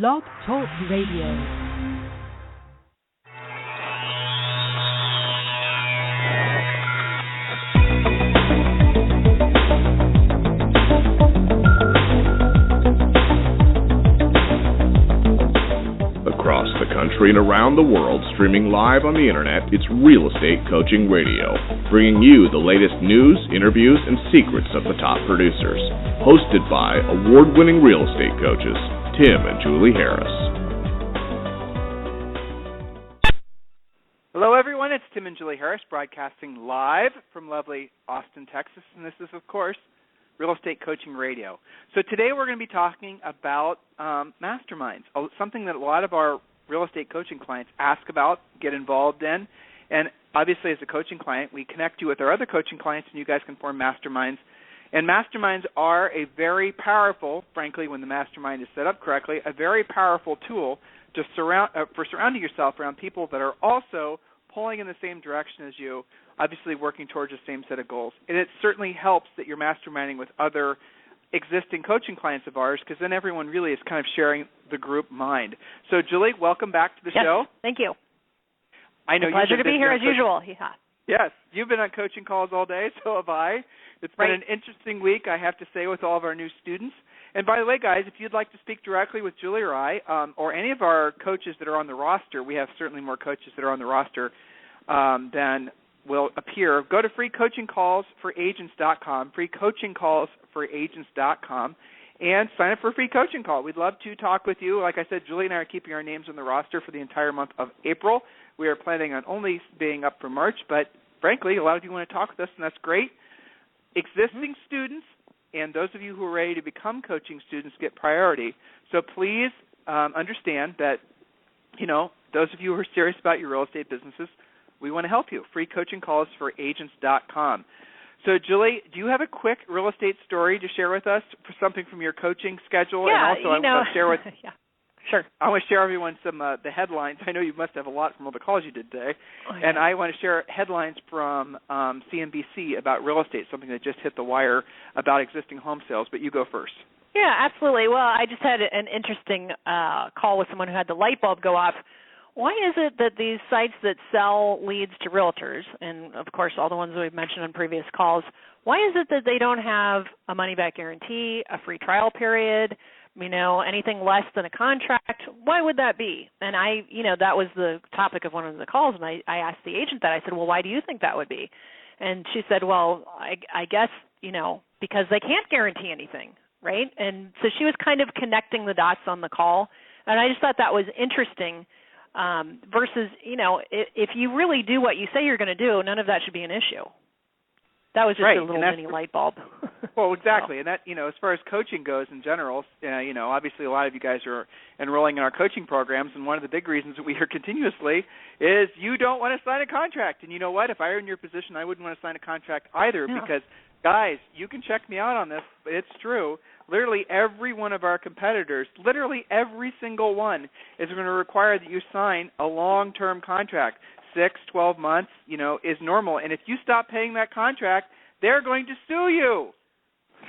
Blog Talk Radio. Across the country and around the world, streaming live on the internet, it's Real Estate Coaching Radio, bringing you the latest news, interviews, and secrets of the top producers. Hosted by award-winning real estate coaches, Tim and Julie Harris. Hello, everyone. It's Tim and Julie Harris, broadcasting live from lovely Austin, Texas, and this is, of course, Real Estate Coaching Radio. So today we're going to be talking about masterminds, something that a lot of our real estate coaching clients ask about, get involved in. And obviously as a coaching client, we connect you with our other coaching clients and you guys can form masterminds. And masterminds are a very powerful, frankly, when the mastermind is set up correctly, a very powerful tool to for surrounding yourself around people that are also pulling in the same direction as you, obviously working towards the same set of goals. And it certainly helps that you're masterminding with other existing coaching clients of ours, because then everyone really is kind of sharing the group mind. So, Julie, welcome back to the show. Thank you. I know pleasure to be here as usual. Yeah. Yes, you've been on coaching calls all day, so have I. It's been an interesting week, I have to say, with all of our new students. And by the way, guys, if you'd like to speak directly with Julie or I, or any of our coaches that are on the roster, we have certainly more coaches that are on the roster than will appear. Go to freecoachingcallsforagents.com, freecoachingcallsforagents.com, and sign up for a free coaching call. We'd love to talk with you. Like I said, Julie and I are keeping our names on the roster for the entire month of April. We are planning on only being up for March, but frankly, a lot of you want to talk with us, and that's great. Existing students and those of you who are ready to become coaching students get priority. So please understand that, you know, those of you who are serious about your real estate businesses, we want to help you. freecoachingcallsforagents.com. So, Julie, do you have a quick real estate story to share with us for something from your coaching schedule? Yeah, and also I want to share with yeah, sure. I want to share everyone some the headlines. I know you must have a lot from all the calls you did today. Oh, yeah. And I want to share headlines from CNBC about real estate, something that just hit the wire about existing home sales. But you go first. Yeah, absolutely. Well, I just had an interesting call with someone who had the light bulb go off. Why is it that these sites that sell leads to realtors, and of course all the ones that we've mentioned on previous calls, why is it that they don't have a money-back guarantee, a free trial period, you know, anything less than a contract? Why would that be? And that was the topic of one of the calls, and I asked the agent that. I said, well, why do you think that would be? And she said, well, I guess, because they can't guarantee anything, right? And so she was kind of connecting the dots on the call, and I just thought that was interesting. Versus, if you really do what you say you're going to do, none of that should be an issue. That was just a little mini light bulb. Well, exactly. And that, as far as coaching goes in general, obviously a lot of you guys are enrolling in our coaching programs, and one of the big reasons that we hear continuously is you don't want to sign a contract. And you know what? If I were in your position, I wouldn't want to sign a contract either because, guys, you can check me out on this, but it's true. Literally every one of our competitors, literally every single one, is going to require that you sign a long-term contract. 6, 12 months, is normal. And if you stop paying that contract, they're going to sue you.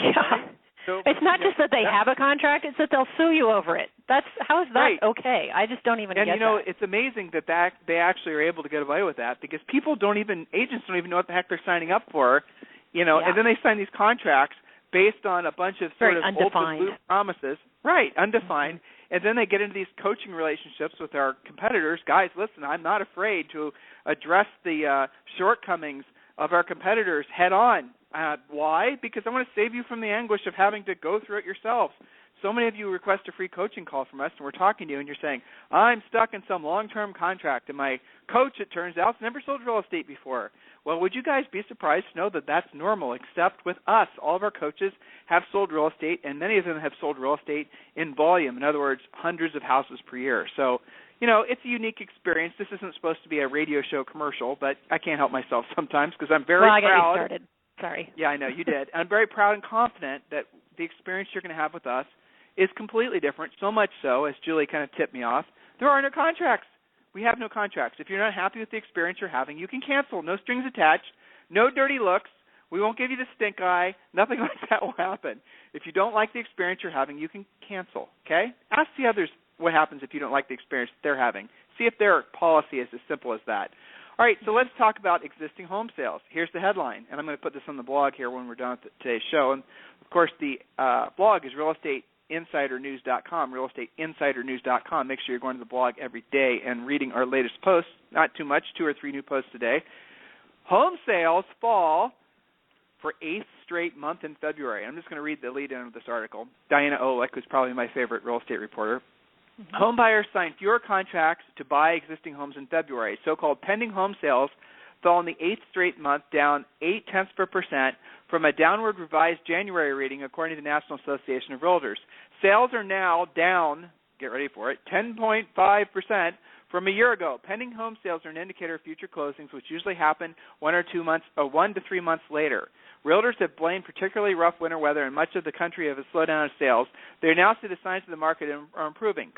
Yeah. So, it's not just that they have a contract, it's that they'll sue you over it. How is that okay? I just don't even get that. It's amazing that they actually are able to get away with that because agents don't even know what the heck they're signing up for, and then they sign these contracts based on a bunch of sort of old promises. Right, undefined. Mm-hmm. And then they get into these coaching relationships with our competitors. Guys, listen, I'm not afraid to address the shortcomings of our competitors head on. Why? Because I want to save you from the anguish of having to go through it yourselves. So many of you request a free coaching call from us, and we're talking to you, and you're saying, I'm stuck in some long-term contract, and my coach, it turns out, has never sold real estate before. Well, would you guys be surprised to know that that's normal, except with us? All of our coaches have sold real estate, and many of them have sold real estate in volume. In other words, hundreds of houses per year. So, it's a unique experience. This isn't supposed to be a radio show commercial, but I can't help myself sometimes because I'm very proud. I got you started. Sorry. Yeah, I know, you did. I'm very proud and confident that the experience you're going to have with us is completely different, so much so, as Julie kind of tipped me off, there are no contracts. We have no contracts. If you're not happy with the experience you're having, you can cancel. No strings attached, no dirty looks. We won't give you the stink eye. Nothing like that will happen. If you don't like the experience you're having, you can cancel, okay? Ask the others what happens if you don't like the experience they're having. See if their policy is as simple as that. All right, so let's talk about existing home sales. Here's the headline, and I'm going to put this on the blog here when we're done with today's show. And, of course, the blog is realestateinsidernews.com, realestateinsidernews.com. Make sure you're going to the blog every day and reading our latest posts. Not too much, 2 or 3 new posts a day. Home sales fall for 8th straight month in February. I'm just going to read the lead-in of this article. Diana Olick, who's probably my favorite real estate reporter. Mm-hmm. Home buyers signed fewer contracts to buy existing homes in February. So-called pending home sales fell in the 8th straight month, down 0.8% from a downward revised January reading, according to the National Association of Realtors. Sales are now down, get ready for it, 10.5% from a year ago. Pending home sales are an indicator of future closings, which usually happen 1 to 3 months later. Realtors have blamed particularly rough winter weather and much of the country of a slowdown in sales. They now see the signs of the market are improving.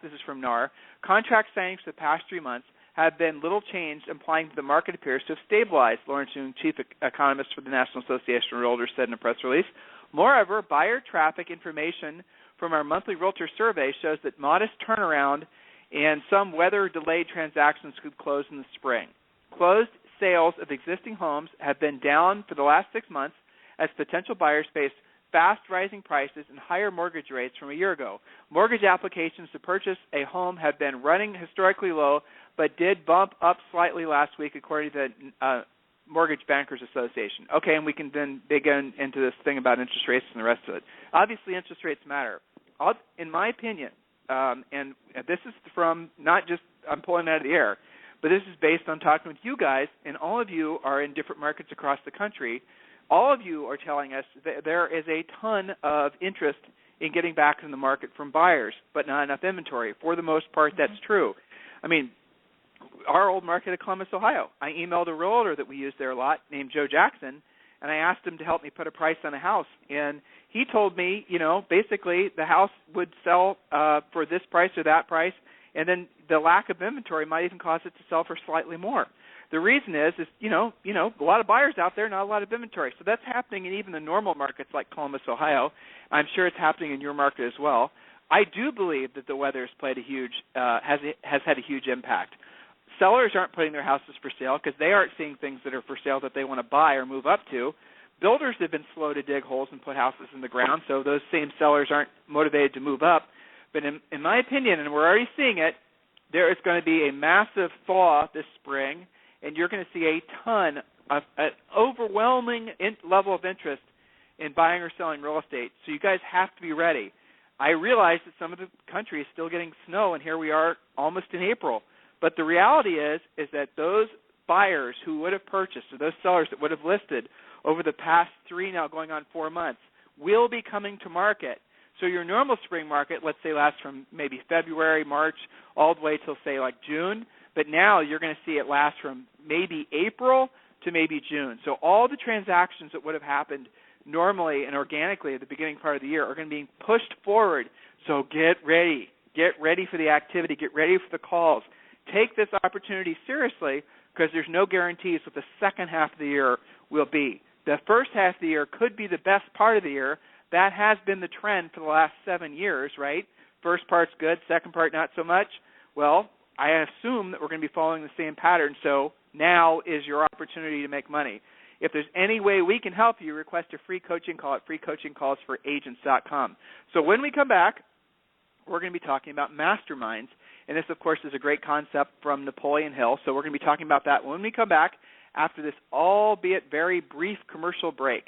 This is from NAR, contract signings for the past 3 months have been little changed, implying that the market appears to have stabilized, Lawrence Young, chief economist for the National Association of Realtors, said in a press release. Moreover, buyer traffic information from our monthly realtor survey shows that modest turnaround and some weather-delayed transactions could close in the spring. Closed sales of existing homes have been down for the last 6 months as potential buyers face fast rising prices and higher mortgage rates from a year ago. Mortgage applications to purchase a home have been running historically low, but did bump up slightly last week, according to the Mortgage Bankers Association. Okay, and we can then dig into this thing about interest rates and the rest of it. Obviously, interest rates matter. In my opinion, and this is from not just I'm pulling it out of the air, but this is based on talking with you guys, and all of you are in different markets across the country. All of you are telling us that there is a ton of interest in getting back in the market from buyers, but not enough inventory. For the most part, that's true. I mean, our old market of Columbus, Ohio, I emailed a realtor that we use there a lot named Joe Jackson, and I asked him to help me put a price on a house. And he told me, basically the house would sell for this price or that price, and then the lack of inventory might even cause it to sell for slightly more. The reason is a lot of buyers out there, not a lot of inventory. So that's happening in even the normal markets like Columbus, Ohio. I'm sure it's happening in your market as well. I do believe that the weather has played has had a huge impact. Sellers aren't putting their houses for sale because they aren't seeing things that are for sale that they want to buy or move up to. Builders have been slow to dig holes and put houses in the ground, so those same sellers aren't motivated to move up. But in my opinion, and we're already seeing it, there is going to be a massive thaw this spring, and you're going to see a ton of an overwhelming level of interest in buying or selling real estate. So you guys have to be ready. I realize that some of the country is still getting snow, and here we are almost in April. But the reality is that those buyers who would have purchased, or those sellers that would have listed over the past 3, now going on 4 months, will be coming to market. So your normal spring market, let's say, lasts from maybe February, March, all the way till, say, like June. But now you're going to see it last from maybe April to maybe June. So all the transactions that would have happened normally and organically at the beginning part of the year are going to be pushed forward. So get ready. Get ready for the activity. Get ready for the calls. Take this opportunity seriously because there's no guarantees what the second half of the year will be. The first half of the year could be the best part of the year. That has been the trend for the last 7 years, right? First part's good, second part not so much. Well, I assume that we're going to be following the same pattern, so now is your opportunity to make money. If there's any way we can help you, request a free coaching call at freecoachingcallsforagents.com. So when we come back, we're going to be talking about masterminds, and this, of course, is a great concept from Napoleon Hill, so we're going to be talking about that when we come back after this albeit very brief commercial break.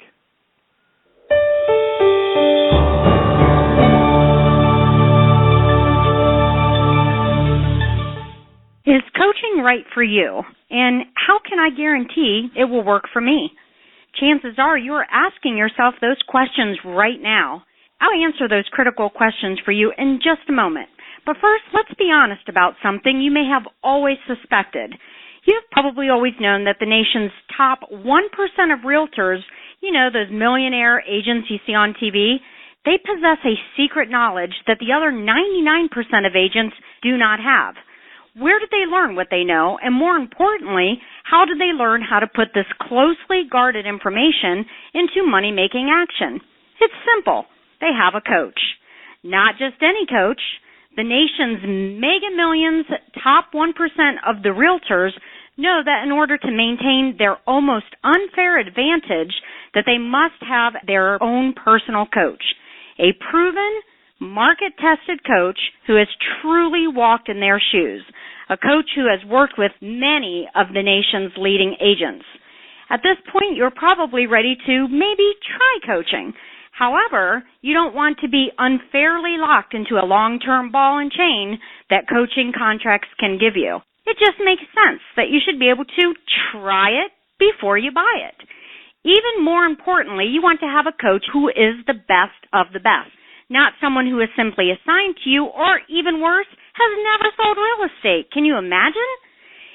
Is coaching right for you? And how can I guarantee it will work for me? Chances are you are asking yourself those questions right now. I'll answer those critical questions for you in just a moment. But first, let's be honest about something you may have always suspected. You've probably always known that the nation's top 1% of realtors, those millionaire agents you see on TV, they possess a secret knowledge that the other 99% of agents do not have. Where did they learn what they know? And more importantly, how did they learn how to put this closely guarded information into money-making action? It's simple. They have a coach. Not just any coach. The nation's mega millions, top 1% of the realtors know that in order to maintain their almost unfair advantage, that they must have their own personal coach, a proven, market-tested coach who has truly walked in their shoes, a coach who has worked with many of the nation's leading agents. At this point, you're probably ready to maybe try coaching. However, you don't want to be unfairly locked into a long-term ball and chain that coaching contracts can give you. It just makes sense that you should be able to try it before you buy it. Even more importantly, you want to have a coach who is the best of the best, not someone who is simply assigned to you or, even worse, has never sold real estate. Can you imagine?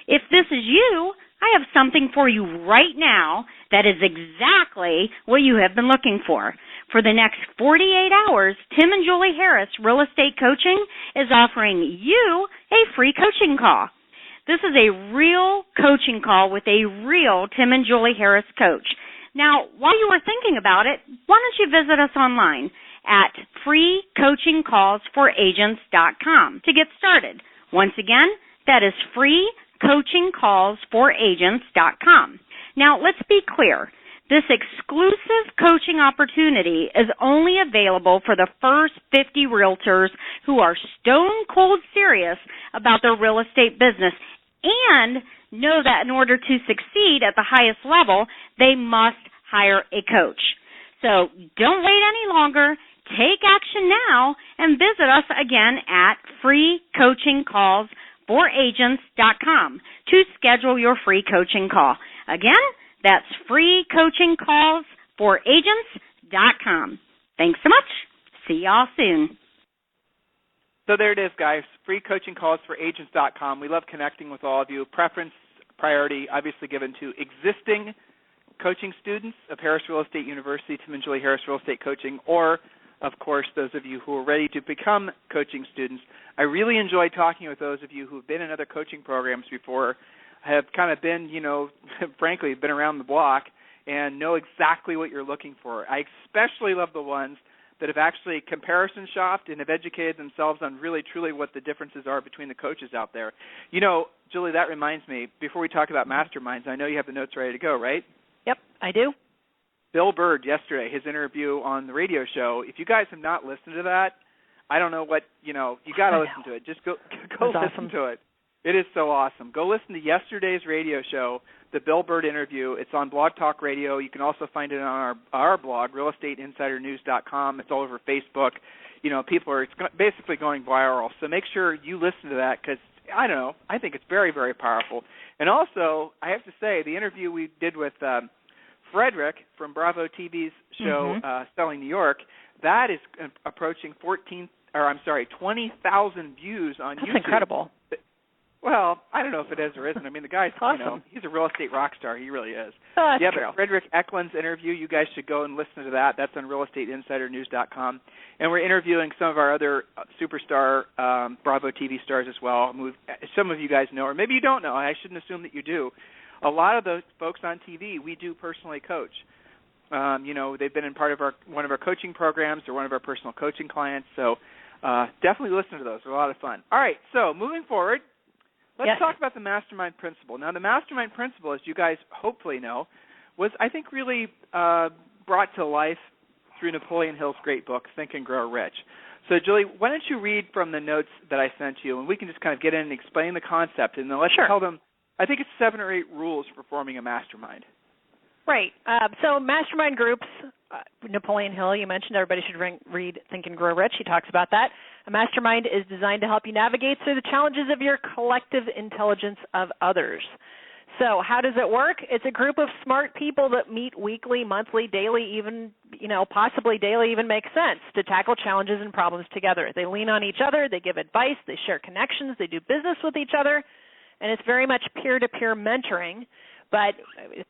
If this is you, I have something for you right now that is exactly what you have been looking for. For the next 48 hours, Tim and Julie Harris Real Estate Coaching is offering you a free coaching call. This is a real coaching call with a real Tim and Julie Harris coach. Now, while you are thinking about it, why don't you visit us online at freecoachingcallsforagents.com to get started. Once again, that is freecoachingcallsforagents.com. Now, let's be clear. This exclusive coaching opportunity is only available for the first 50 realtors who are stone cold serious about their real estate business and know that in order to succeed at the highest level, they must hire a coach. So don't wait any longer. Take action now and visit us again at freecoachingcallsforagents.com to schedule your free coaching call. Again, that's freecoachingcallsforagents.com. Thanks so much. See y'all soon. So there it is, guys, freecoachingcallsforagents.com. We love connecting with all of you. Preference, priority, obviously given to existing coaching students of Harris Real Estate University, Tim and Julie Harris Real Estate Coaching, or, of course, those of you who are ready to become coaching students. I really enjoy talking with those of you who have been in other coaching programs before, have kind of been, frankly, been around the block and know exactly what you're looking for. I especially love the ones that have actually comparison shopped and have educated themselves on really, truly what the differences are between the coaches out there. Julie, that reminds me, before we talk about Masterminds, I know you have the notes ready to go, right? Yep, I do. Bill Bird yesterday, his interview on the radio show, if you guys have not listened to that, I don't know what, you got to listen to it. Just go listen to it. It is so awesome. Go listen to yesterday's radio show, the Bill Bird interview. It's on Blog Talk Radio. You can also find it on our blog, realestateinsidernews.com. It's all over Facebook. People are basically going viral. So make sure you listen to that because, I don't know, I think it's very, very powerful. And also, I have to say, the interview we did with Frederick from Bravo TV's show, Selling New York, that is approaching 20,000 views on YouTube. That's incredible. Well, I don't know if it is or isn't. I mean, the guy's, awesome. He's a real estate rock star. He really is. Oh, that's true. But Frederick Eklund's interview, you guys should go and listen to that. That's on realestateinsidernews.com. And we're interviewing some of our other superstar Bravo TV stars as well. Some of you guys know, or maybe you don't know. I shouldn't assume that you do. A lot of those folks on TV, we do personally coach. They've been in part of one of our coaching programs. They're one of our personal coaching clients. So definitely listen to those. They're a lot of fun. All right, so moving forward, let's talk about the Mastermind Principle. Now, the Mastermind Principle, as you guys hopefully know, was, I think, really brought to life through Napoleon Hill's great book, Think and Grow Rich. So, Julie, why don't you read from the notes that I sent you, and we can just kind of get in and explain the concept, and then let's tell them, I think it's 7 or 8 rules for forming a mastermind. Right. So Mastermind Groups, Napoleon Hill, you mentioned everybody should read Think and Grow Rich. He talks about that. A mastermind is designed to help you navigate through the challenges of your collective intelligence of others. So how does it work? It's a group of smart people that meet weekly, monthly, daily, even, possibly daily even makes sense to tackle challenges and problems together. They lean on each other. They give advice. They share connections. They do business with each other. And it's very much peer-to-peer mentoring. But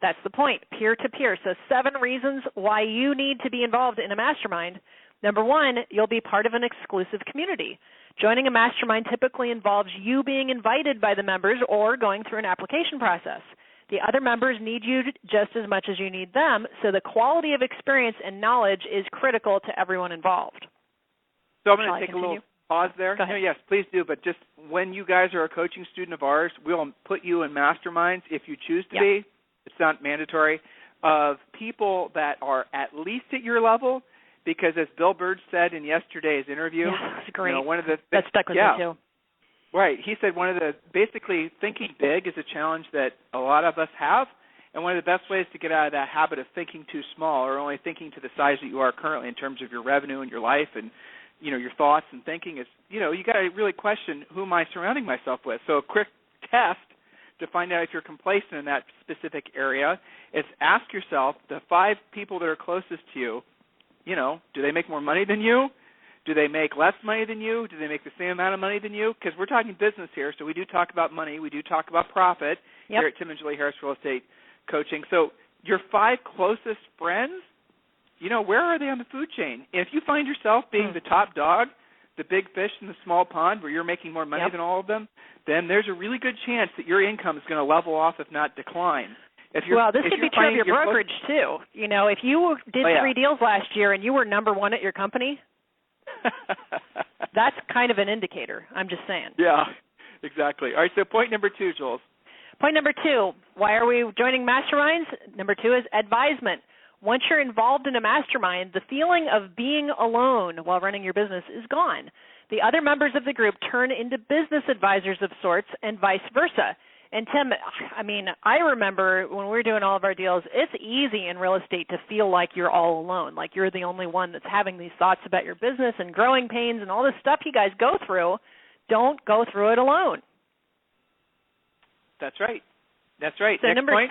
that's the point, peer-to-peer. So 7 reasons why you need to be involved in a mastermind. Number 1, you'll be part of an exclusive community. Joining a mastermind typically involves you being invited by the members or going through an application process. The other members need you just as much as you need them, so the quality of experience and knowledge is critical to everyone involved. So I'm going to take a little pause there? Go ahead. No, yes, please do. But just when you guys are a coaching student of ours, we'll put you in masterminds if you choose to be. It's not mandatory. Of people that are at least at your level, because as Bill Bird said in yesterday's interview, that's great. One of the that stuck with me too. Right. He said basically thinking big is a challenge that a lot of us have, and one of the best ways to get out of that habit of thinking too small or only thinking to the size that you are currently in terms of your revenue and your life and your thoughts and thinking is, you got to really question, who am I surrounding myself with? So a quick test to find out if you're complacent in that specific area is ask yourself, the 5 people that are closest to you, do they make more money than you? Do they make less money than you? Do they make the same amount of money than you? Because we're talking business here, so we do talk about money. We do talk about profit here at Tim and Julie Harris Real Estate Coaching. So your 5 closest friends, where are they on the food chain? If you find yourself being the top dog, the big fish in the small pond where you're making more money than all of them, then there's a really good chance that your income is going to level off, if not decline. This could be true of your brokerage, too. If you did 3 deals last year and you were number 1 at your company, that's kind of an indicator. I'm just saying. Yeah, exactly. All right, so point number 2, Jules. Point number 2, why are we joining masterminds? Number 2 is advisement. Once you're involved in a mastermind, the feeling of being alone while running your business is gone. The other members of the group turn into business advisors of sorts and vice versa. And Tim, I remember when we were doing all of our deals, it's easy in real estate to feel like you're all alone, like you're the only one that's having these thoughts about your business and growing pains and all this stuff you guys go through. Don't go through it alone. That's right. That's right. So Next point.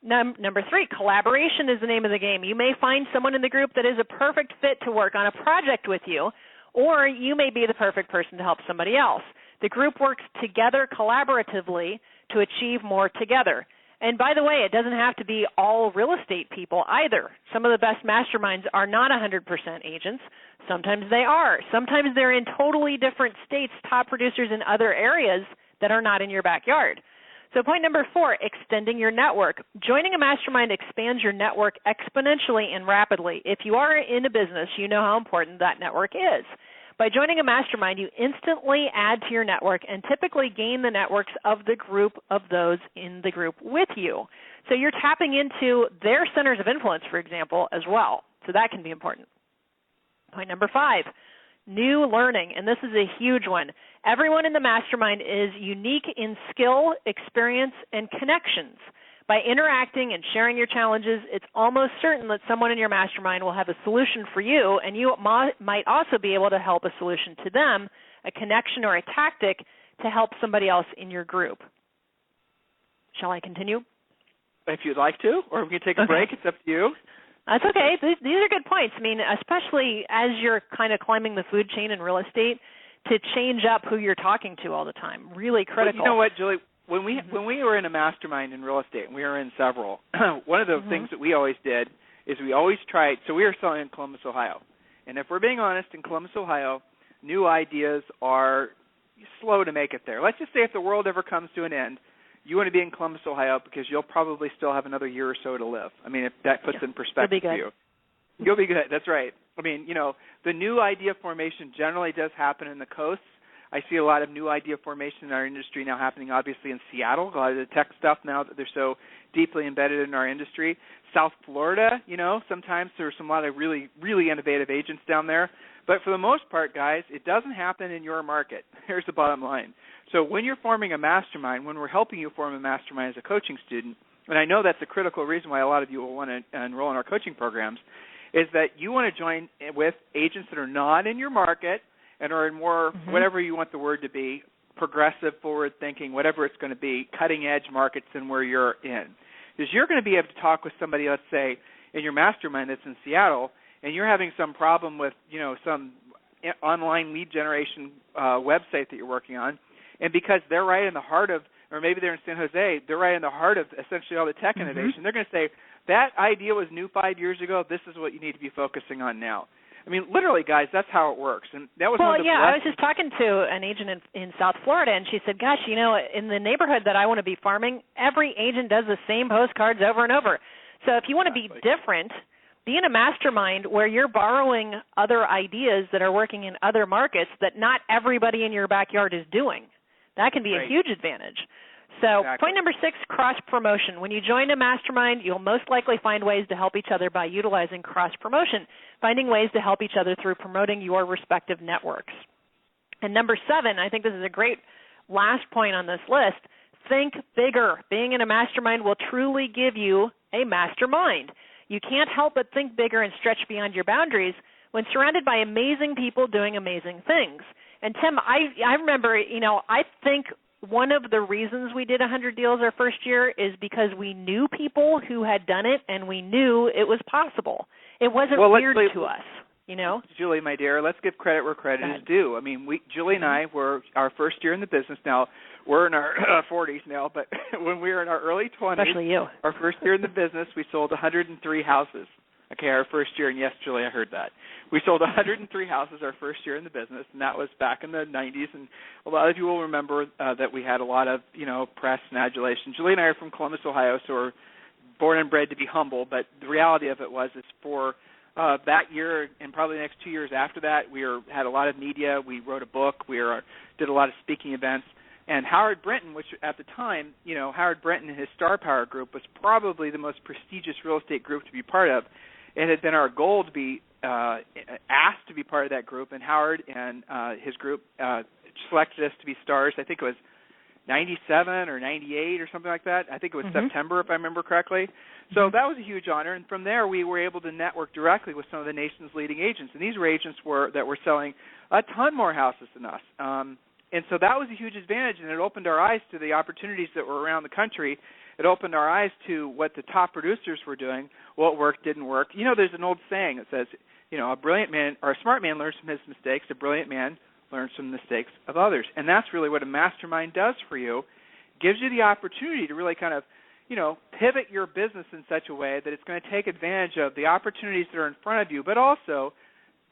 Number 3, collaboration is the name of the game. You may find someone in the group that is a perfect fit to work on a project with you, or you may be the perfect person to help somebody else. The group works together collaboratively to achieve more together. And by the way, it doesn't have to be all real estate people either. Some of the best masterminds are not 100% agents. Sometimes they are. Sometimes they're in totally different states, top producers in other areas that are not in your backyard. So point number 4, extending your network. Joining a mastermind expands your network exponentially and rapidly. If you are in a business, you know how important that network is. By joining a mastermind, you instantly add to your network and typically gain the networks of the group of those in the group with you. So you're tapping into their centers of influence, for example, as well. So that can be important. Point number 5, new learning, and this is a huge one. Everyone in the mastermind is unique in skill, experience, and connections. By interacting and sharing your challenges, it's almost certain that someone in your mastermind will have a solution for you, and you might also be able to help a solution to them, a connection or a tactic to help somebody else in your group. Shall I continue? If you'd like to, or we can take a break. It's up to you. That's okay. These are good points. Especially as you're kind of climbing the food chain in real estate, to change up who you're talking to all the time. Really critical. Well, you know what, Julie? When we were in a mastermind in real estate, and we were in several, one of the things that we always did is we always tried, so we were selling in Columbus, Ohio. And if we're being honest, in Columbus, Ohio, new ideas are slow to make it there. Let's just say if the world ever comes to an end, you want to be in Columbus, Ohio, because you'll probably still have another year or so to live. If that puts in perspective for you. You'll be good. That's right. The new idea formation generally does happen in the coasts. I see a lot of new idea formation in our industry now happening, obviously, in Seattle. A lot of the tech stuff now that they're so deeply embedded in our industry. South Florida, sometimes there's a lot of really, really innovative agents down there. But for the most part, guys, it doesn't happen in your market. Here's the bottom line. So when you're forming a mastermind, when we're helping you form a mastermind as a coaching student, and I know that's a critical reason why a lot of you will want to enroll in our coaching programs, is that you want to join with agents that are not in your market and are in more, whatever you want the word to be, progressive, forward-thinking, whatever it's going to be, cutting-edge markets than where you're in. Because you're going to be able to talk with somebody, let's say, in your mastermind that's in Seattle, and you're having some problem with, some online lead generation website that you're working on, and because they're right in the heart of, or maybe they're in San Jose, they're right in the heart of essentially all the tech innovation, they're going to say, that idea was new 5 years ago, this is what you need to be focusing on now. Literally, guys, that's how it works. And that was one of the I was just talking to an agent in South Florida, and she said, gosh, in the neighborhood that I want to be farming, every agent does the same postcards over and over. So if you want to be different, being a mastermind where you're borrowing other ideas that are working in other markets that not everybody in your backyard is doing. That can be a huge advantage. So point number 6, cross-promotion. When you join a mastermind, you'll most likely find ways to help each other by utilizing cross-promotion, finding ways to help each other through promoting your respective networks. And number 7, I think this is a great last point on this list, think bigger. Being in a mastermind will truly give you a mastermind. You can't help but think bigger and stretch beyond your boundaries when surrounded by amazing people doing amazing things. And Tim, I remember, I think one of the reasons we did 100 deals our first year is because we knew people who had done it and we knew it was possible. It wasn't weird to us, Julie, my dear, let's give credit where credit is due. I mean, Julie and I were our first year in the business. Now, we're in our 40s now, but when we were in our early 20s, especially you, our first year in the business, we sold 103 houses. Okay, our first year, and yes, Julie, I heard that. We sold 103 houses our first year in the business, and that was back in the 90s. And a lot of you will remember that we had a lot of, press and adulation. Julie and I are from Columbus, Ohio, so we're born and bred to be humble. But the reality of it was, it's for that year and probably the next 2 years after that, we had a lot of media. We wrote a book. We did a lot of speaking events. And Howard Brinton, which at the time, Howard Brinton and his Star Power group was probably the most prestigious real estate group to be part of. It had been our goal to be asked to be part of that group, and Howard and his group selected us to be stars. I think it was 97 or 98 or something like that. I think it was September, if I remember correctly. So that was a huge honor, and from there we were able to network directly with some of the nation's leading agents, and these were agents that were selling a ton more houses than us. And so that was a huge advantage, and it opened our eyes to the opportunities that were around the country. It opened our eyes to what the top producers were doing, what worked, didn't work. There's an old saying that says, a brilliant man or a smart man learns from his mistakes. A brilliant man learns from the mistakes of others. And that's really what a mastermind does for you. It gives you the opportunity to really kind of, pivot your business in such a way that it's going to take advantage of the opportunities that are in front of you, but also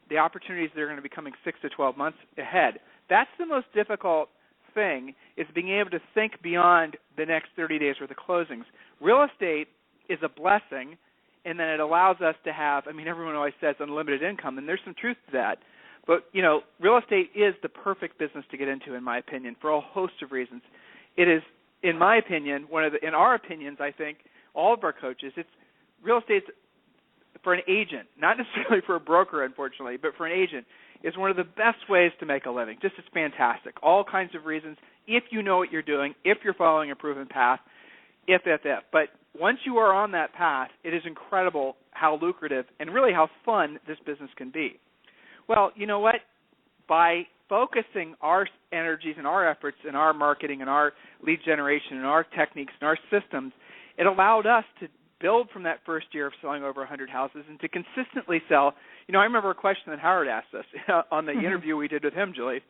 the opportunities that are going to be coming 6 to 12 months ahead. That's the most difficult thing, is being able to think beyond the next 30 days worth of closings. Real estate is a blessing, and then it allows us to have, everyone always says unlimited income, and there's some truth to that. But, real estate is the perfect business to get into, in my opinion, for a host of reasons. It is, in my opinion, in our opinions, I think, all of our coaches, real estate for an agent, not necessarily for a broker, unfortunately, but for an agent, is one of the best ways to make a living. Just it's fantastic. All kinds of reasons, if you know what you're doing, if you're following a proven path, if. But once you are on that path, it is incredible how lucrative and really how fun this business can be. Well, you know what? By focusing our energies and our efforts and our marketing and our lead generation and our techniques and our systems, it allowed us to build from that first year of selling over 100 houses and to consistently sell. I remember a question that Howard asked us on the interview we did with him, Julie,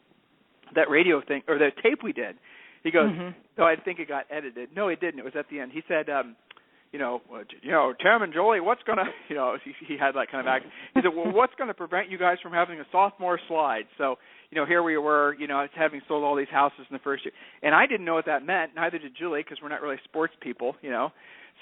that radio thing, or that tape we did. He goes, no, I think it got edited. No, it didn't. It was at the end. He said, Tim and Julie, what's going to, he had that kind of act. He said, well, what's going to prevent you guys from having a sophomore slide? So, here we were, having sold all these houses in the first year. And I didn't know what that meant. Neither did Julie, because we're not really sports people,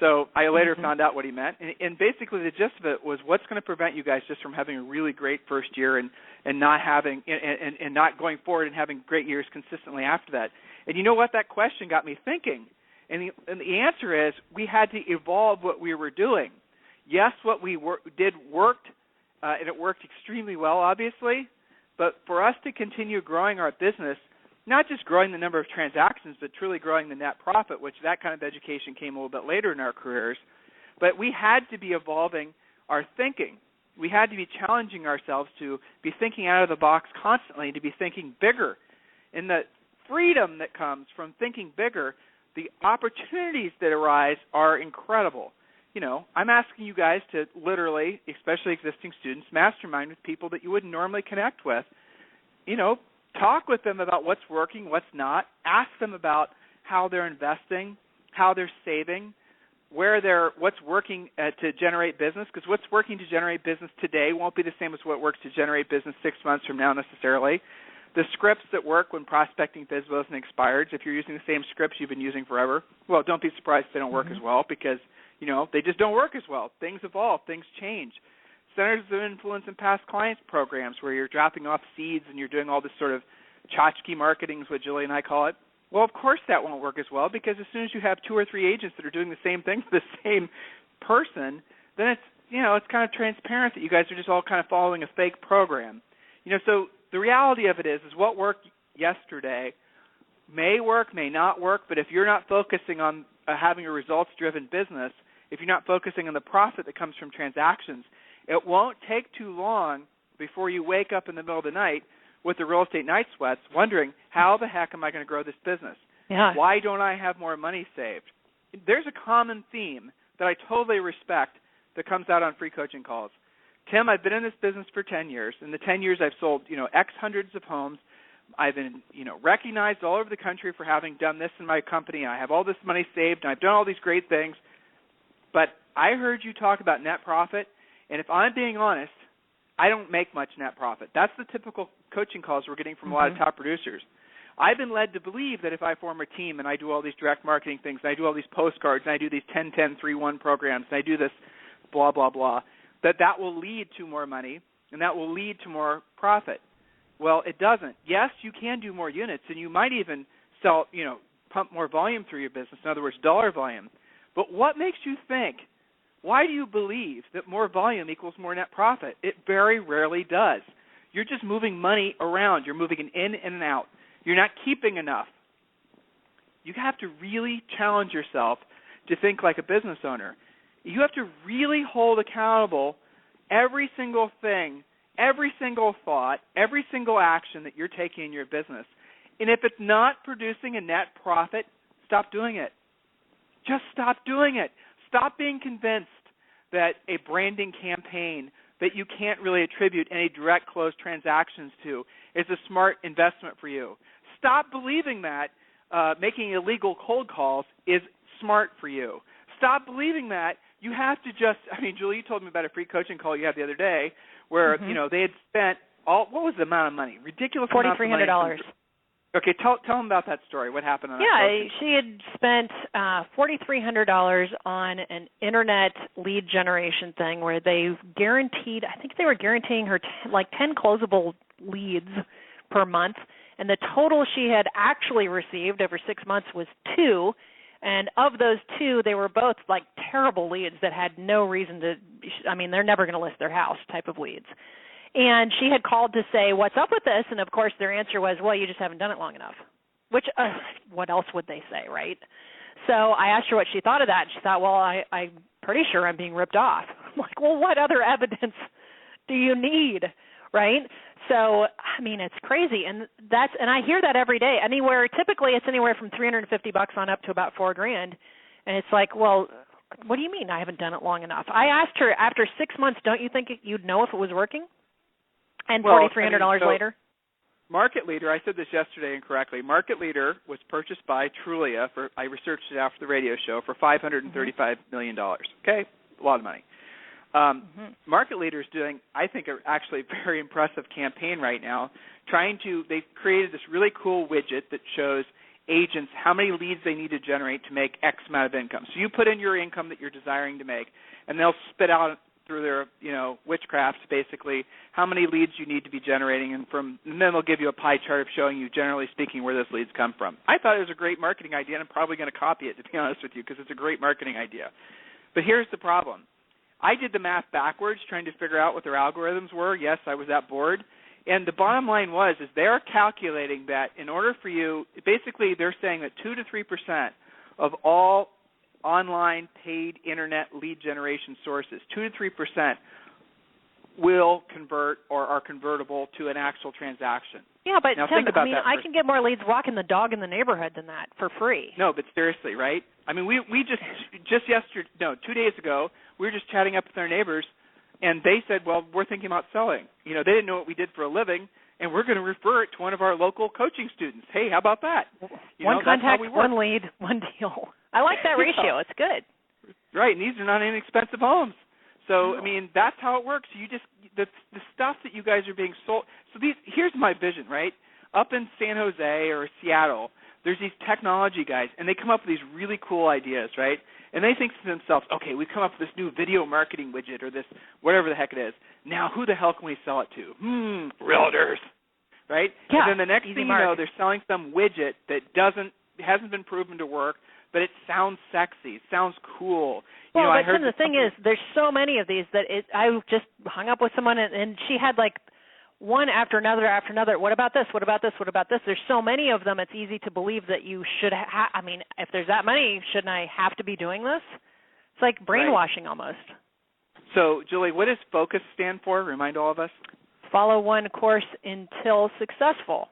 So I later found out what he meant. And basically the gist of it was, what's going to prevent you guys just from having a really great first year and not having and not going forward and having great years consistently after that? And you know what? That question got me thinking. And the answer is, we had to evolve what we were doing. Yes, what we did worked, and it worked extremely well, obviously. But for us to continue growing our business, not just growing the number of transactions, but truly growing the net profit, which that kind of education came a little bit later in our careers. But we had to be evolving our thinking. We had to be challenging ourselves to be thinking out of the box constantly, to be thinking bigger. And the freedom that comes from thinking bigger, the opportunities that arise are incredible. I'm asking you guys to literally, especially existing students, mastermind with people that you wouldn't normally connect with. Talk with them about what's working, what's not. Ask them about how they're investing, how they're saving, what's working to generate business, because what's working to generate business today won't be the same as what works to generate business 6 months from now necessarily. The scripts that work when prospecting FSBOs and expireds, if you're using the same scripts you've been using forever, well, don't be surprised if they don't work as well, because They just don't work as well. Things evolve. Things change. Centers of influence and past clients programs where you're dropping off seeds and you're doing all this sort of tchotchke marketing is what Julie and I call it. Well, of course that won't work as well, because as soon as you have 2 or 3 agents that are doing the same thing for the same person, then it's kind of transparent that you guys are just all kind of following a fake program. So the reality of it is what worked yesterday may work, may not work, but if you're not focusing on having a results-driven business, if you're not focusing on the profit that comes from transactions, it won't take too long before you wake up in the middle of the night with the real estate night sweats wondering, how the heck am I going to grow this business? Yeah. Why don't I have more money saved? There's a common theme that I totally respect that comes out on free coaching calls. Tim, I've been in this business for 10 years. In the 10 years, I've sold, X hundreds of homes. I've been, recognized all over the country for having done this in my company. I have all this money saved, and I've done all these great things. But I heard you talk about net profit, and if I'm being honest, I don't make much net profit. That's the typical coaching calls we're getting from a lot of top producers. I've been led to believe that if I form a team and I do all these direct marketing things, and I do all these postcards, and I do these 10-10-3-1 programs, and I do this blah, blah, blah, that will lead to more money, and that will lead to more profit. Well, it doesn't. Yes, you can do more units, and you might even sell, pump more volume through your business, in other words, dollar volume. But what makes you think, why do you believe that more volume equals more net profit? It very rarely does. You're just moving money around. You're moving it in and out. You're not keeping enough. You have to really challenge yourself to think like a business owner. You have to really hold accountable every single thing, every single thought, every single action that you're taking in your business. And if it's not producing a net profit, stop doing it. Just stop doing it. Stop being convinced that a branding campaign that you can't really attribute any direct closed transactions to is a smart investment for you. Stop believing that making illegal cold calls is smart for you. Stop believing that you have to Julie, you told me about a free coaching call you had the other day where, they had spent what was the amount of money? Ridiculous amount of money. $4,300. Okay, tell them about that story. What happened on that? Yeah, she had spent $4,300 on an internet lead generation thing where they guaranteed, I think they were guaranteeing her 10 closable leads per month, and the total she had actually received over 6 months was 2. And of those 2, they were both terrible leads that had no reason to, they're never going to list their house type of leads. And she had called to say, what's up with this? And, of course, their answer was, well, you just haven't done it long enough, which what else would they say, right? So I asked her what she thought of that. And she thought, well, I'm pretty sure I'm being ripped off. I'm like, well, what other evidence do you need, right? So, it's crazy. And I hear that every day. Typically it's anywhere from $350 on up to about $4,000. And it's like, well, what do you mean I haven't done it long enough? I asked her, after 6 months, don't you think you'd know if it was working? And $4,300 later? Market Leader, I said this yesterday incorrectly. Market Leader was purchased by Trulia I researched it after the radio show, for $535 million. Okay? A lot of money. Market Leader is doing, I think, actually a very impressive campaign right now. They've created this really cool widget that shows agents how many leads they need to generate to make X amount of income. So you put in your income that you're desiring to make, and they'll spit out through their, witchcrafts, basically, how many leads you need to be generating, and then they'll give you a pie chart of showing you, generally speaking, where those leads come from. I thought it was a great marketing idea, and I'm probably going to copy it, to be honest with you, because it's a great marketing idea. But here's the problem. I did the math backwards, trying to figure out what their algorithms were. Yes, I was that bored. And the bottom line is they're calculating that in order for you, basically they're saying that 2 to 3% of all online paid internet lead generation sources, 2 to 3% will convert or are convertible to an actual transaction. Yeah, but now, Tim, think about that I can get more leads walking the dog in the neighborhood than that for free. No, but seriously, right? We just 2 days ago, we were just chatting up with our neighbors, and they said, well, we're thinking about selling. They didn't know what we did for a living, and we're going to refer it to one of our local coaching students. Hey, how about that? One contact, one lead, one deal. I like that ratio. It's good. Right, and these are not inexpensive homes. So, that's how it works. You just the stuff that you guys are being sold. So here's my vision, right? Up in San Jose or Seattle, there's these technology guys, and they come up with these really cool ideas, right? And they think to themselves, okay, we've come up with this new video marketing widget or this whatever the heck it is. Now, who the hell can we sell it to? Realtors, right? Yeah, and then the next thing you know, they're selling some widget that hasn't been proven to work, but it sounds sexy, it sounds cool. Well, but the thing is, there's so many of these that I just hung up with someone, and she had like one after another after another. What about this? What about this? What about this? There's so many of them, it's easy to believe that you should I mean, if there's that many, shouldn't I have to be doing this? It's like brainwashing almost. So, Julie, what does FOCUS stand for? Remind all of us. Follow one course until successful.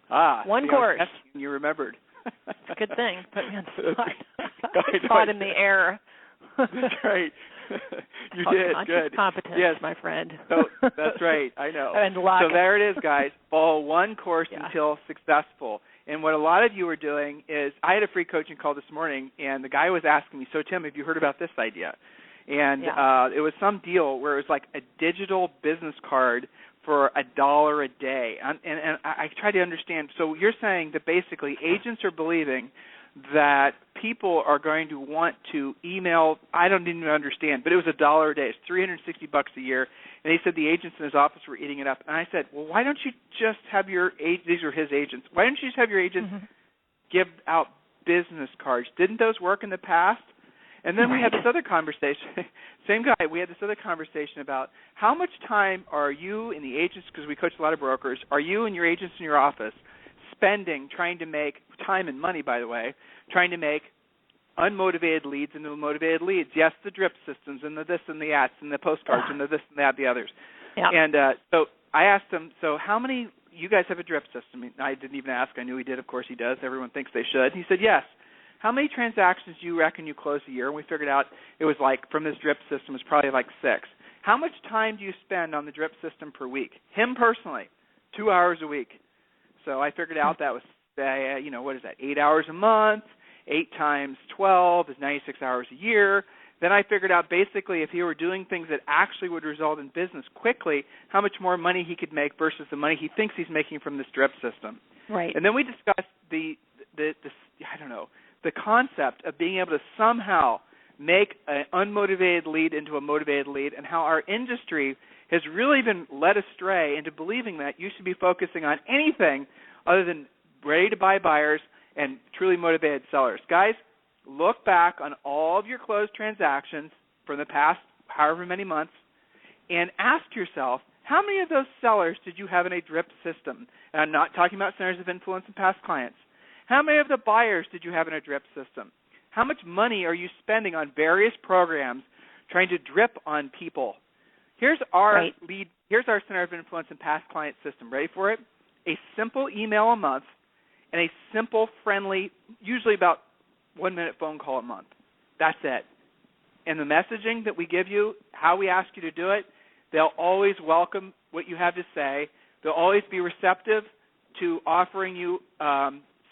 One course. You remembered. It's a good thing. Put me on the spot. Spot in the air. That's right. You did. Good. Competence, yes, my friend. So, that's right. I know. And luck. So there it is, guys. Follow one course until successful. And what a lot of you are doing is, I had a free coaching call this morning, and the guy was asking me, so Tim, have you heard about this idea? And it was some deal where it was like a digital business card for $1 a day. And I tried to understand. So you're saying that basically agents are believing that people are going to want to email, I don't even understand, but it was $1 a day. It's $360 a year. And he said the agents in his office were eating it up. And I said, well, why don't you just have these are his agents, why don't you just have your agents give out business cards? Didn't those work in the past? And then we had this other conversation, same guy, we had this other conversation about how much time are you and the agents, because we coach a lot of brokers, are you and your agents in your office spending trying to make, time and money, by the way, trying to make unmotivated leads into motivated leads? Yes, the drip systems and the this and the ats and the postcards and the this and that, the others. Yeah. And so I asked him, so how many, you guys have a drip system? I didn't even ask. I knew he did. Of course he does. Everyone thinks they should. He said, yes. How many transactions do you reckon you close a year? And we figured out it was like, from this drip system, it's probably like 6. How much time do you spend on the drip system per week? Him personally, 2 hours a week. So I figured out that was, what is that, 8 hours a month, 8 times 12 is 96 hours a year. Then I figured out basically if he were doing things that actually would result in business quickly, how much more money he could make versus the money he thinks he's making from this drip system. Right. And then we discussed the concept of being able to somehow make an unmotivated lead into a motivated lead, and how our industry has really been led astray into believing that you should be focusing on anything other than ready-to-buy buyers and truly motivated sellers. Guys, look back on all of your closed transactions from the past however many months and ask yourself, how many of those sellers did you have in a drip system? And I'm not talking about centers of influence and past clients. How many of the buyers did you have in a drip system? How much money are you spending on various programs trying to drip on people? Here's our lead. Here's our center of influence and past client system. Ready for it? A simple email a month and a simple, friendly, usually about 1-minute phone call a month. That's it. And the messaging that we give you, how we ask you to do it, they'll always welcome what you have to say. They'll always be receptive to offering you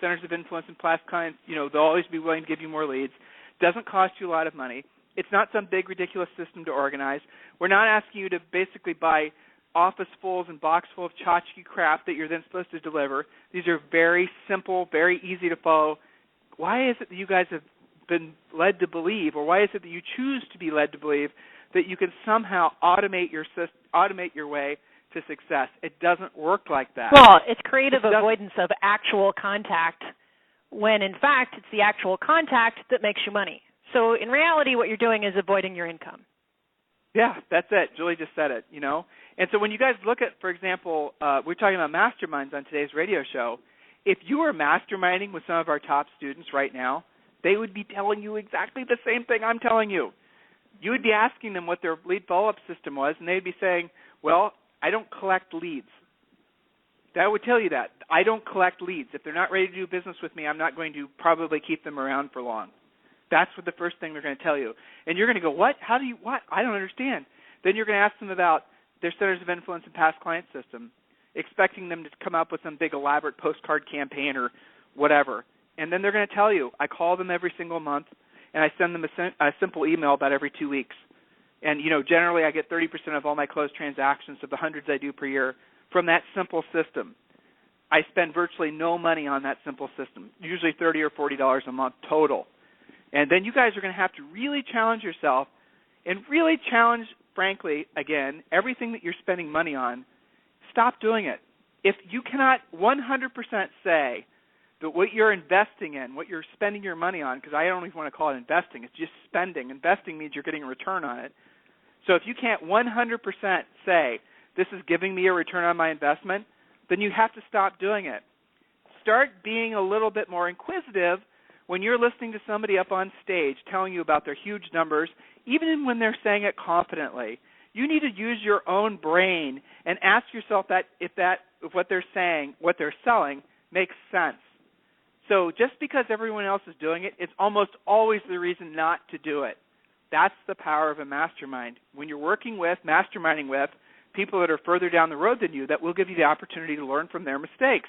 centers of influence and past clients. They'll always be willing to give you more leads. Doesn't cost you a lot of money. It's not some big, ridiculous system to organize. We're not asking you to basically buy office fulls and box full of tchotchke crap that you're then supposed to deliver. These are very simple, very easy to follow. Why is it that you guys have been led to believe, or why is it that you choose to be led to believe that you can somehow automate your way to success? It doesn't work like that. Well, it's creative avoidance of actual contact when, in fact, it's the actual contact that makes you money. So in reality, what you're doing is avoiding your income. Yeah, that's it. Julie just said it, And so when you guys look at, for example, we're talking about masterminds on today's radio show. If you were masterminding with some of our top students right now, they would be telling you exactly the same thing I'm telling you. You would be asking them what their lead follow-up system was, and they'd be saying, well, I don't collect leads. That would tell you that. I don't collect leads. If they're not ready to do business with me, I'm not going to probably keep them around for long. That's what the first thing they're going to tell you. And you're going to go, what? How do you, what? I don't understand. Then you're going to ask them about their centers of influence and past client system, expecting them to come up with some big elaborate postcard campaign or whatever. And then they're going to tell you, I call them every single month, and I send them a simple email about every 2 weeks. And, generally I get 30% of all my closed transactions of the hundreds I do per year from that simple system. I spend virtually no money on that simple system, usually $30 or $40 a month total. And then you guys are going to have to really challenge yourself and really challenge, frankly, again, everything that you're spending money on. Stop doing it. If you cannot 100% say that what you're investing in, what you're spending your money on, because I don't even want to call it investing, it's just spending. Investing means you're getting a return on it. So if you can't 100% say, this is giving me a return on my investment, then you have to stop doing it. Start being a little bit more inquisitive when you're listening to somebody up on stage telling you about their huge numbers, even when they're saying it confidently. You need to use your own brain and ask yourself that if what they're saying, what they're selling, makes sense. So just because everyone else is doing it, it's almost always the reason not to do it. That's the power of a mastermind. When you're working with, masterminding with, people that are further down the road than you, that will give you the opportunity to learn from their mistakes.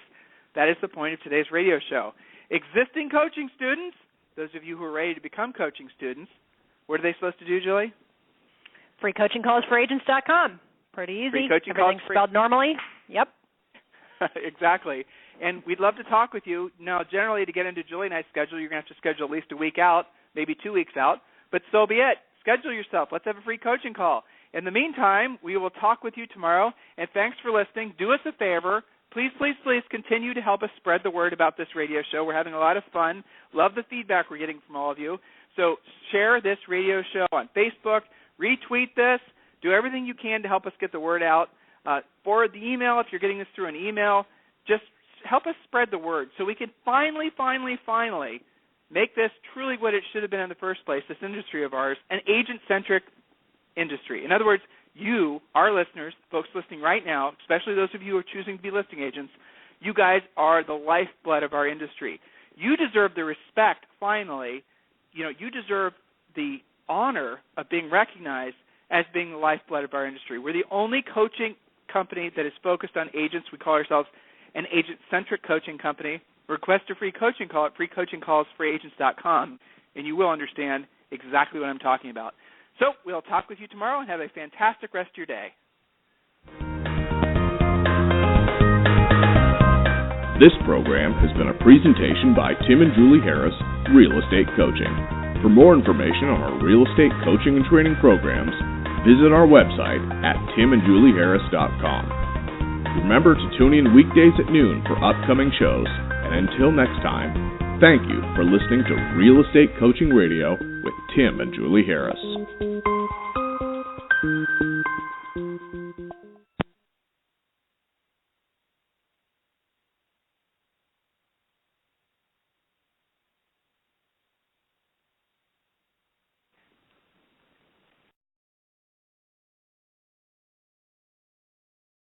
That is the point of today's radio show. Existing coaching students, those of you who are ready to become coaching students, what are they supposed to do, Julie? freecoachingcallsforagents.com. Pretty easy. Free coaching Everything's spelled normally. Yep. Exactly. And we'd love to talk with you. Now, generally, to get into Julie and I's schedule, you're going to have to schedule at least a week out, maybe 2 weeks out. But so be it. Schedule yourself. Let's have a free coaching call. In the meantime, we will talk with you tomorrow. And thanks for listening. Do us a favor. Please, please, please continue to help us spread the word about this radio show. We're having a lot of fun. Love the feedback we're getting from all of you. So share this radio show on Facebook. Retweet this. Do everything you can to help us get the word out. Forward the email if you're getting this through an email. Just help us spread the word so we can finally make this truly what it should have been in the first place, this industry of ours, an agent-centric industry. In other words, you, our listeners, folks listening right now, especially those of you who are choosing to be listing agents, you guys are the lifeblood of our industry. You deserve the respect, finally. You deserve the honor of being recognized as being the lifeblood of our industry. We're the only coaching company that is focused on agents. We call ourselves an agent-centric coaching company. Request a free coaching call at freecoachingcallsforagents.com, and you will understand exactly what I'm talking about. So we'll talk with you tomorrow, and have a fantastic rest of your day. This program has been a presentation by Tim and Julie Harris, Real Estate Coaching. For more information on our real estate coaching and training programs, visit our website at timandjulieharris.com. Remember to tune in weekdays at noon for upcoming shows, and until next time, thank you for listening to Real Estate Coaching Radio with Tim and Julie Harris.